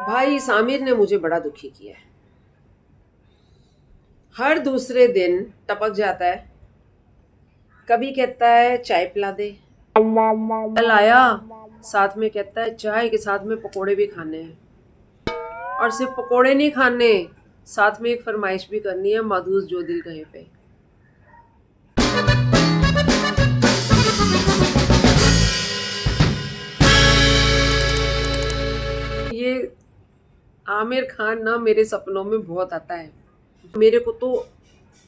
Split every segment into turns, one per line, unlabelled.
भाई इस आमिर ने मुझे बड़ा दुखी किया है। हर दूसरे दिन टपक जाता है। कभी कहता है चाय पिला दे, कल आया साथ में कहता है चाय के साथ में पकोड़े भी खाने हैं। और सिर्फ पकोड़े नहीं खाने, साथ में एक फरमाइश भी करनी है, मधुस जो दिल कहे पे। ये आमिर खान ना मेरे सपनों में बहुत आता है। मेरे को तो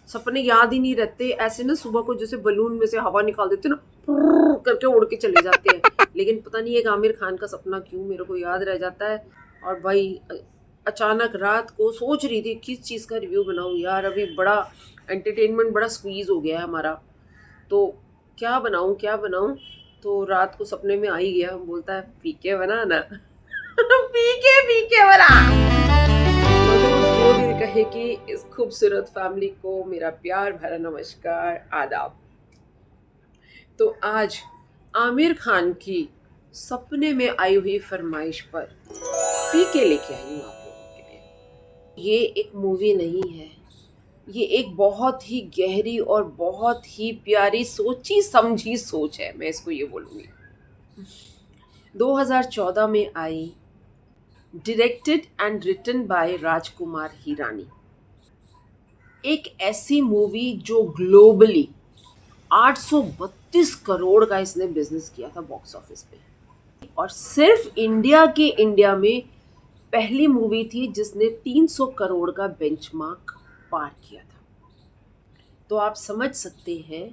सपने याद ही नहीं रहते, ऐसे ना सुबह को जैसे बलून में से हवा निकाल देते ना, पुर्र करके उड़ के चले जाते हैं। लेकिन पता नहीं एक आमिर खान का सपना क्यों मेरे को याद रह जाता है। और भाई अचानक रात को सोच रही थी किस चीज़ का रिव्यू बनाऊँ यार, अभी बड़ा एंटरटेनमेंट बड़ा स्क्वीज हो गया है हमारा, तो क्या बनाऊँ क्या बनाऊँ। तो रात को सपने में आ ही गया, बोलता है पीके बना ना पीके पीके बना। जो दिल कहे कि इस खूबसूरत फैमिली को मेरा प्यार भरा नमस्कार आदाब। तो आज आमिर खान की सपने में आई हुई फरमाइश पर पीके लेके आई हूँ आप लोगों के लिए। ये एक मूवी नहीं है, ये एक बहुत ही गहरी और बहुत ही प्यारी सोची समझी सोच है, मैं इसको ये बोलूँगी। 2014 में आई, directed and written by Rajkumar Hirani. एक ऐसी मूवी जो ग्लोबली 832 करोड़ का इसने बिजनेस किया था बॉक्स ऑफिस पे, और सिर्फ इंडिया में पहली मूवी थी जिसने 300 करोड़ का बेंचमार्क पार किया था। तो आप समझ सकते हैं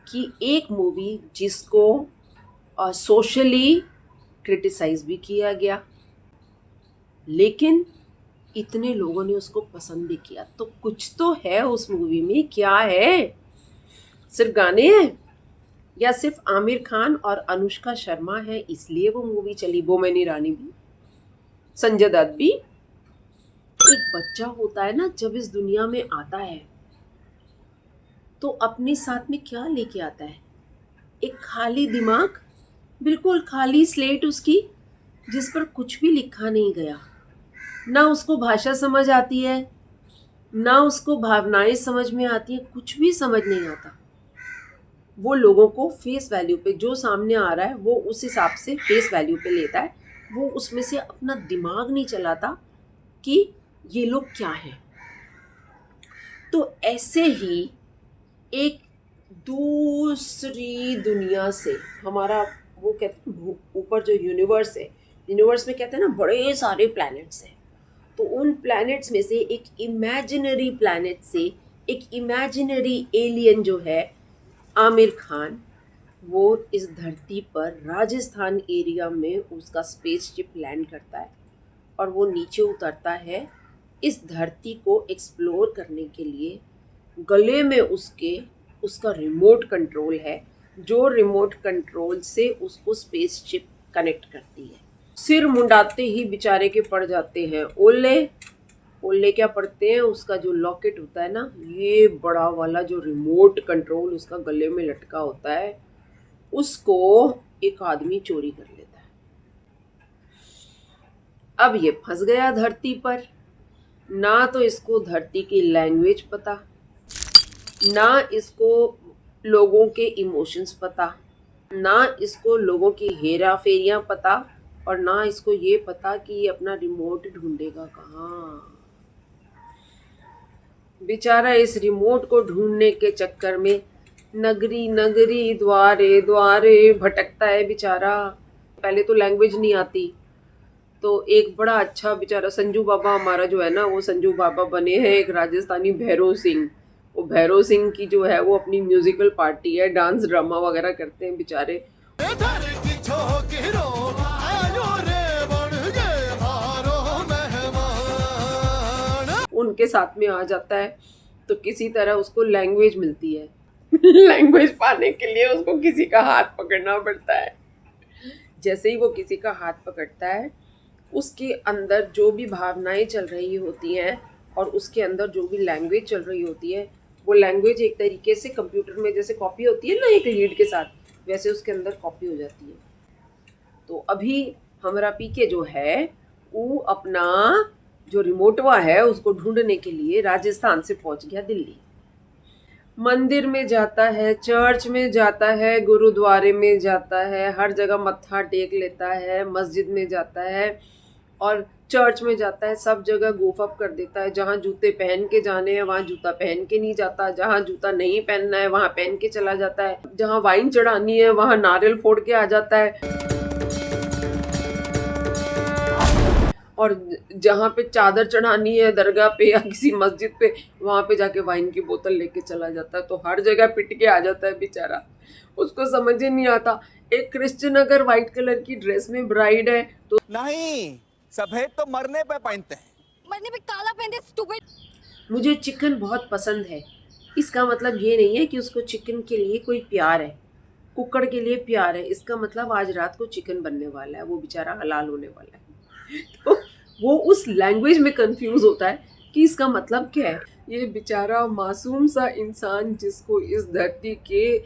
कि एक मूवी जिसको सोशली क्रिटिसाइज भी किया गया, लेकिन इतने लोगों ने उसको पसंद भी किया, तो कुछ तो है उस मूवी में। क्या है? सिर्फ गाने हैं या सिर्फ आमिर खान और अनुष्का शर्मा है इसलिए वो मूवी चली? बोमन ईरानी भी, संजय दत्त भी। एक बच्चा होता है ना, जब इस दुनिया में आता है तो अपने साथ में क्या लेके आता है? एक खाली दिमाग, बिल्कुल खाली स्लेट उसकी, जिस पर कुछ भी लिखा नहीं गया। ना उसको भाषा समझ आती है, ना उसको भावनाएं समझ में आती है, कुछ भी समझ नहीं आता। वो लोगों को फेस वैल्यू पे, जो सामने आ रहा है वो उस हिसाब से फेस वैल्यू पे लेता है। वो उसमें से अपना दिमाग नहीं चलाता कि ये लोग क्या हैं। तो ऐसे ही एक दूसरी दुनिया से हमारा, वो कहते हैं ऊपर जो यूनिवर्स है, यूनिवर्स में कहते हैं ना बड़े सारे प्लैनेट्स हैं, तो उन प्लैनेट्स में से एक इमेजिनरी प्लैनेट से एक इमेजिनरी एलियन जो है आमिर खान, वो इस धरती पर राजस्थान एरिया में उसका स्पेसशिप लैंड करता है और वो नीचे उतरता है इस धरती को एक्सप्लोर करने के लिए। गले में उसका रिमोट कंट्रोल है, जो रिमोट कंट्रोल से उसको स्पेसशिप कनेक्ट करती है। सिर मुंडाते ही बेचारे के पड़ जाते हैं ओले। ओले क्या पड़ते हैं? उसका जो लॉकेट होता है ना, ये बड़ा वाला जो रिमोट कंट्रोल उसका गले में लटका होता है, उसको एक आदमी चोरी कर लेता है। अब ये फंस गया धरती पर। ना तो इसको धरती की लैंग्वेज पता, ना इसको लोगों के इमोशंस पता, ना इसको लोगों की हेरा फेरियां पता, और ना इसको ये पता कि ये अपना रिमोट ढूंढेगा कहाँ। बेचारा इस रिमोट को ढूंढने के चक्कर में नगरी नगरी द्वारे द्वारे भटकता है बेचारा। पहले तो लैंग्वेज नहीं आती, तो एक बड़ा अच्छा बेचारा संजू बाबा हमारा जो है ना, वो संजू बाबा बने हैं एक राजस्थानी भैरव सिंह। वो भैरव सिंह की जो है वो अपनी म्यूजिकल पार्टी है, डांस ड्रामा वगैरह करते हैं बेचारे। उनके साथ में आ जाता है तो किसी तरह उसको लैंग्वेज मिलती है लैंग्वेज पाने के लिए उसको किसी का हाथ पकड़ना पड़ता है। जैसे ही वो किसी का हाथ पकड़ता है, उसके अंदर जो भी भावनाएं चल रही होती हैं और उसके अंदर जो भी लैंग्वेज चल रही होती है, वो लैंग्वेज एक तरीके से कंप्यूटर में जैसे कॉपी होती है ना एक लीड के साथ, वैसे उसके अंदर कॉपी हो जाती है। तो अभी हमारा पीके जो है वो अपना जो रिमोटवा है उसको ढूंढने के लिए राजस्थान से पहुंच गया दिल्ली। मंदिर में जाता है, चर्च में जाता है, गुरुद्वारे में जाता है, हर जगह मत्था टेक लेता है, मस्जिद में जाता है और चर्च में जाता है, सब जगह गोफअप कर देता है। जहाँ जूते पहन के जाने हैं वहाँ जूता पहन के नहीं जाता, जहाँ जूता नहीं पहनना है वहाँ पहन के चला जाता है, जहाँ वाइन चढ़ानी है वहाँ नारियल फोड़ के आ जाता है, और जहाँ पे चादर चढ़ानी है दरगाह पे या किसी मस्जिद पे वहाँ पे जाके वाइन की बोतल लेके चला जाता है। तो हर जगह पिट के आ जाता है बेचारा, उसको समझ ही नहीं आता। एक क्रिश्चियन अगर वाइट कलर की ड्रेस में ब्राइड है तो
नहीं, सफेद तो मरने पे पहनते हैं।
मरने पे काला पहनते स्टूपिड।
मुझे चिकन बहुत पसंद है, इसका मतलब ये नहीं है कि उसको चिकन के लिए कोई प्यार है, कुकड़ के लिए प्यार है। इसका मतलब आज रात को चिकन बनने वाला है, वो बेचारा हलाल होने वाला है। तो वो उस लैंग्वेज में कंफ्यूज होता है कि इसका मतलब क्या है। ये बेचारा मासूम सा इंसान जिसको इस धरती के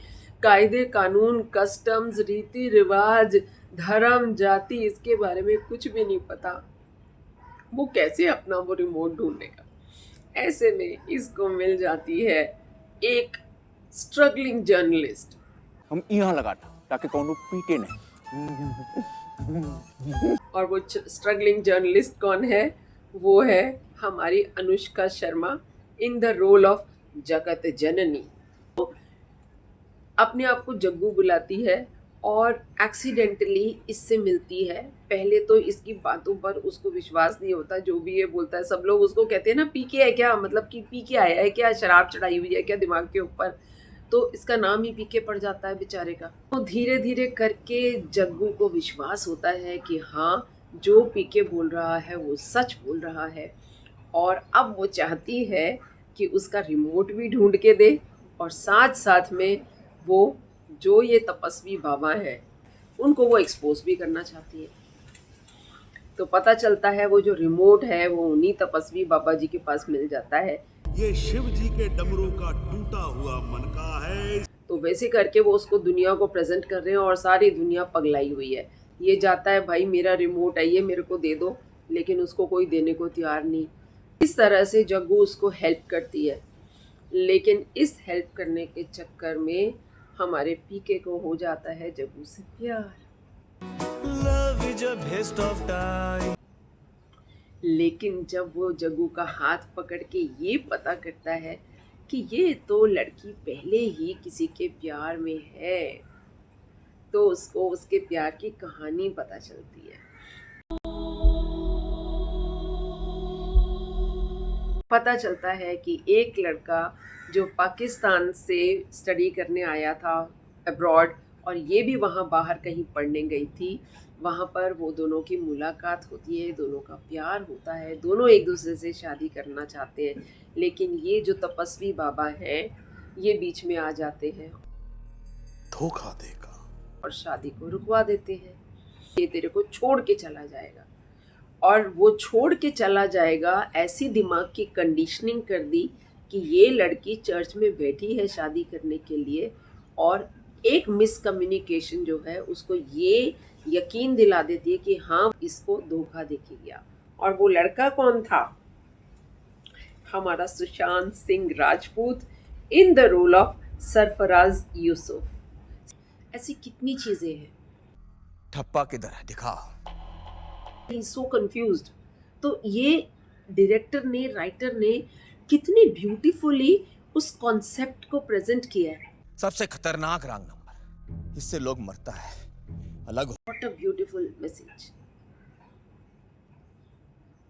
कायदे कानून, कस्टम्स, रीति रिवाज, धर्म, जाति, इसके बारे में कुछ भी नहीं पता, वो कैसे अपना वो रिमोट ढूंढेगा। ऐसे में इसको मिल जाती है एक स्ट्रगलिंग जर्नलिस्ट।
हम यहाँ लगाता ताकि कौन पीटे नहीं।
और वो स्ट्रगलिंग जर्नलिस्ट कौन है? वो है हमारी Anushka Sharma in the role of Jagat Janani. तो अपने आप को जग्गू बुलाती है और एक्सीडेंटली इससे मिलती है। पहले तो इसकी बातों पर उसको विश्वास नहीं होता, जो भी ये बोलता है सब लोग उसको कहते हैं ना पी के है क्या, मतलब कि पी के आया है क्या, शराब चढ़ाई हुई है क्या दिमाग के ऊपर। तो इसका नाम ही पीके पड़ जाता है बेचारे का। तो धीरे धीरे करके जग्गू को विश्वास होता है कि हाँ, जो पीके बोल रहा है वो सच बोल रहा है, और अब वो चाहती है कि उसका रिमोट भी ढूंढ के दे, और साथ साथ में वो जो ये तपस्वी बाबा है उनको वो एक्सपोज भी करना चाहती है। तो पता चलता है वो जो रिमोट है वो उन्हीं तपस्वी बाबा जी के पास मिल जाता है।
ये शिव जी के डमरू का टूटा हुआ मनका है।
तो वैसे करके वो उसको दुनिया को प्रेजेंट कर रहे हैं और सारी दुनिया पगलाई हुई है। ये जाता है भाई मेरा रिमोट है, ये मेरे को दे दो, लेकिन उसको कोई देने को तैयार नहीं। इस तरह से जग्गू उसको हेल्प करती है, लेकिन इस हेल्प करने के चक्कर में हमारे पीके को हो जाता है जग्गू से प्यार।
Love is a waste of time.
लेकिन जब वो जग्गू का हाथ पकड़ के ये पता करता है कि ये तो लड़की पहले ही किसी के प्यार में है, तो उसको उसके प्यार की कहानी पता चलती है। पता चलता है कि एक लड़का जो पाकिस्तान से स्टडी करने आया था अब्रॉड, और ये भी वहाँ बाहर कहीं पढ़ने गई थी, वहाँ पर वो दोनों की मुलाकात होती है, दोनों का प्यार होता है, दोनों एक दूसरे से शादी करना चाहते हैं, लेकिन ये जो तपस्वी बाबा हैं ये बीच में आ जाते हैं,
धोखा देगा
और शादी को रुकवा देते हैं। ये तेरे को छोड़ के चला जाएगा, और वो छोड़ के चला जाएगा। ऐसी दिमाग की कंडीशनिंग कर दी कि ये लड़की चर्च में बैठी है शादी करने के लिए, और एक मिसकम्युनिकेशन जो है उसको ये यकीन दिला देती है कि हाँ, इसको धोखा दे के गया। और वो लड़का कौन था? हमारा Sushant Singh Rajput in the role of Sarfaraz Yusuf. ऐसी कितनी चीजें हैं।
ठप्पा किधर है दिखा।
He is so confused. तो ये डायरेक्टर ने, राइटर ने कितनी ब्यूटीफुली उस कॉन्सेप्ट को प्रेजेंट किया है।
सबसे खतरनाक रॉन्ग नंबर, इससे लोग मरता है अलग।
What a beautiful message.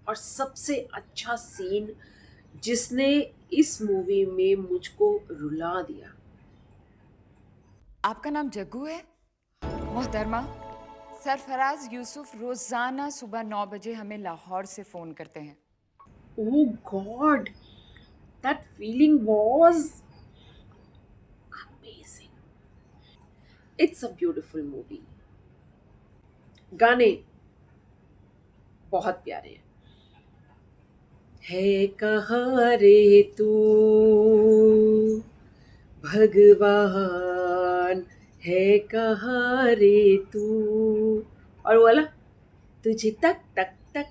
और सबसे अच्छा सीन जिसने इस मूवी में मुझको रुला दिया।
आपका नाम जग्गू है? मोहतरमा, सरफराज यूसुफ रोजाना सुबह 9 बजे हमें लाहौर से फोन करते हैं।
Oh God, that feeling was amazing. It's a beautiful movie. गाने बहुत प्यारे हैं। है कहाँ रे तू भगवान, है कहाँ रे तू, और वो वाला तुझे तक तक तक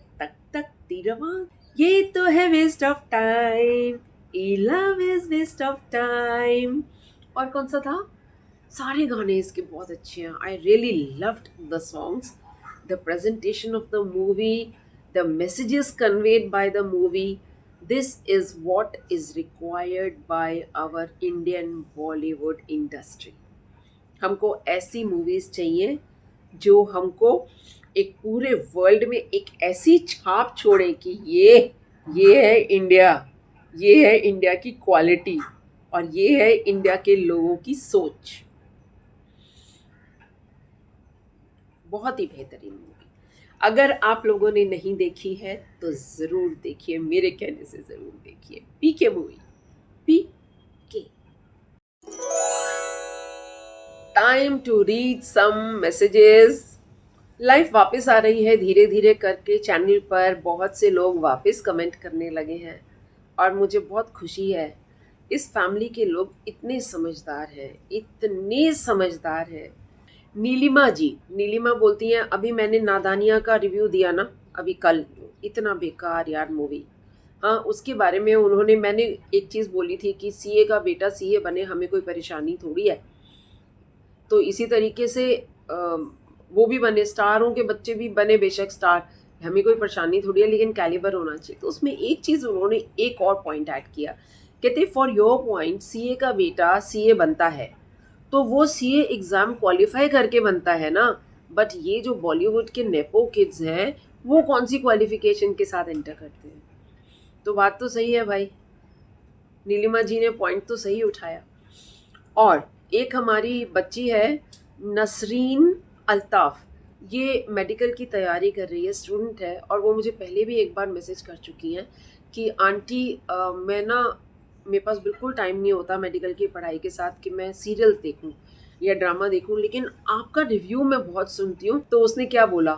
जवान, ये तो है वेस्ट ऑफ टाइम, ये love is waste of time. और कौन सा था? सारे गाने इसके बहुत अच्छे हैं। I really loved the songs, the presentation of the movie, the messages conveyed by the movie. This is what is required by our Indian Bollywood industry. हमको ऐसी मूवीज़ चाहिए जो हमको एक पूरे वर्ल्ड में एक ऐसी छाप छोड़े कि ये है इंडिया, ये है इंडिया की क्वालिटी और ये है इंडिया के लोगों की सोच। बहुत ही बेहतरीन मूवी। अगर आप लोगों ने नहीं देखी है तो ज़रूर देखिए, मेरे कहने से ज़रूर देखिए। PK movie, PK. Time to read some messages. Life वापस आ रही है धीरे धीरे करके चैनल पर। बहुत से लोग वापस कमेंट करने लगे हैं और मुझे बहुत खुशी है। इस फैमिली के लोग इतने समझदार हैं, इतने समझदार हैं। नीलिमा बोलती हैं, अभी मैंने नादानिया का रिव्यू दिया ना, अभी कल, इतना बेकार यार मूवी। हाँ, उसके बारे में मैंने एक चीज़ बोली थी कि सीए का बेटा सीए बने, हमें कोई परेशानी थोड़ी है। तो इसी तरीके से वो भी बने, स्टारों के बच्चे भी बने, बेशक स्टार, हमें कोई परेशानी थोड़ी है, लेकिन कैलिबर होना चाहिए। तो उसमें एक चीज़ उन्होंने एक और पॉइंट ऐड किया, कहते फॉर योर पॉइंट सीए का बेटा सीए बनता है तो वो सीए एग्ज़ाम क्वालिफाई करके बनता है ना, बट ये जो बॉलीवुड के नेपो किड्स हैं वो कौन सी क्वालिफिकेशन के साथ एंटर करते हैं। तो बात तो सही है भाई, नीलिमा जी ने पॉइंट तो सही उठाया। और एक हमारी बच्ची है नसरीन अल्ताफ़, ये मेडिकल की तैयारी कर रही है, स्टूडेंट है, और वो मुझे पहले भी एक बार मैसेज कर चुकी हैं कि आंटी मेरे पास बिल्कुल टाइम नहीं होता मेडिकल की पढ़ाई के साथ कि मैं सीरियल देखूं या ड्रामा देखूं, लेकिन आपका रिव्यू मैं बहुत सुनती हूँ। तो उसने क्या बोला,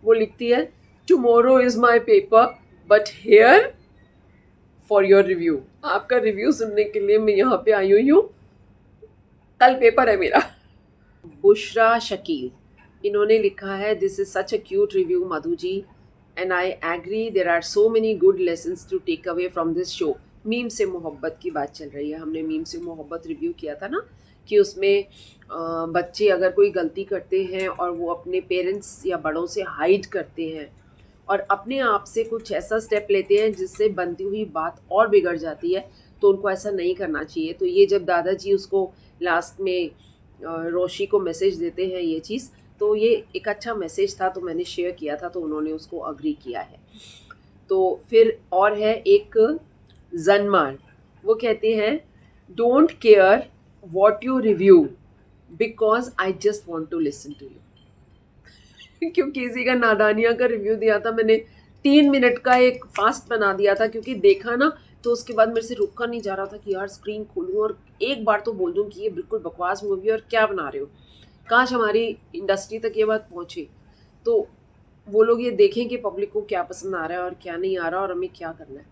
वो लिखती है, tomorrow is my paper but here for your review. आपका रिव्यू सुनने के लिए मैं यहाँ पे आई हुई हूँ, कल पेपर है मेरा। बुशरा शकील, इन्होंने लिखा है, this is such a cute review Madhu ji and I agree there are so many good lessons to take away from this show. Meme से मोहब्बत की बात चल रही है, हमने मीम से मोहब्बत रिव्यू किया था ना, कि उसमें बच्चे अगर कोई गलती करते हैं और वो अपने पेरेंट्स या बड़ों से हाइड करते हैं और अपने आप से कुछ ऐसा स्टेप लेते हैं जिससे बनती हुई बात और बिगड़ जाती है, तो उनको ऐसा नहीं करना चाहिए। तो ये जब दादाजी उसको लास्ट में रोशी को मैसेज देते हैं ये चीज़, तो ये एक अच्छा मैसेज था, तो मैंने शेयर किया था, तो उन्होंने उसको अग्री किया है। तो फिर और है एक जनमार, वो कहते हैं, don't care what you review because I just want to listen to you. क्योंकि किसी का नादानिया का रिव्यू दिया था मैंने, 3 मिनट का एक फास्ट बना दिया था, क्योंकि देखा ना तो उसके बाद मेरे से रुका नहीं जा रहा था कि यार स्क्रीन खोलूँ और एक बार तो बोल दूँ कि ये बिल्कुल बकवास मूवी है और क्या बना रहे हो। काश हमारी इंडस्ट्री तक ये बात पहुँचे तो वो लोग ये देखें कि पब्लिक को क्या पसंद आ रहा है और क्या नहीं आ रहा और हमें क्या करना है।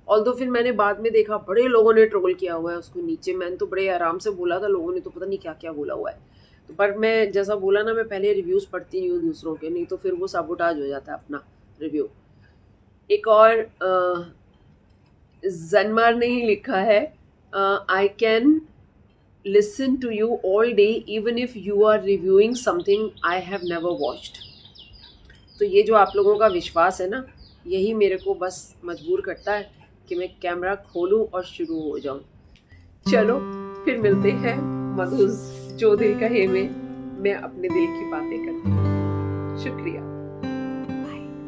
ऑल्दो फिर मैंने बाद में देखा बड़े लोगों ने ट्रोल किया हुआ है उसको नीचे, मैंने तो बड़े आराम से बोला था, लोगों ने तो पता नहीं क्या क्या बोला हुआ है। तो पर मैं जैसा बोला ना, मैं पहले रिव्यूज़ पढ़ती नहीं हूँ दूसरों के, नहीं तो फिर वो साबोटाज हो जाता है अपना रिव्यू। एक और जनमार ने ही लिखा है, I can listen to you all day even if you are reviewing something I have never watched. तो ये जो आप लोगों का विश्वास है ना, यही मेरे को बस मजबूर करता है कि मैं कैमरा खोलूं और शुरू हो जाऊं। चलो फिर मिलते हैं मधुज जो दिल कहे में मैं अपने दिल की बातें करती हूँ। शुक्रिया,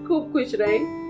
खूब खुश रहें।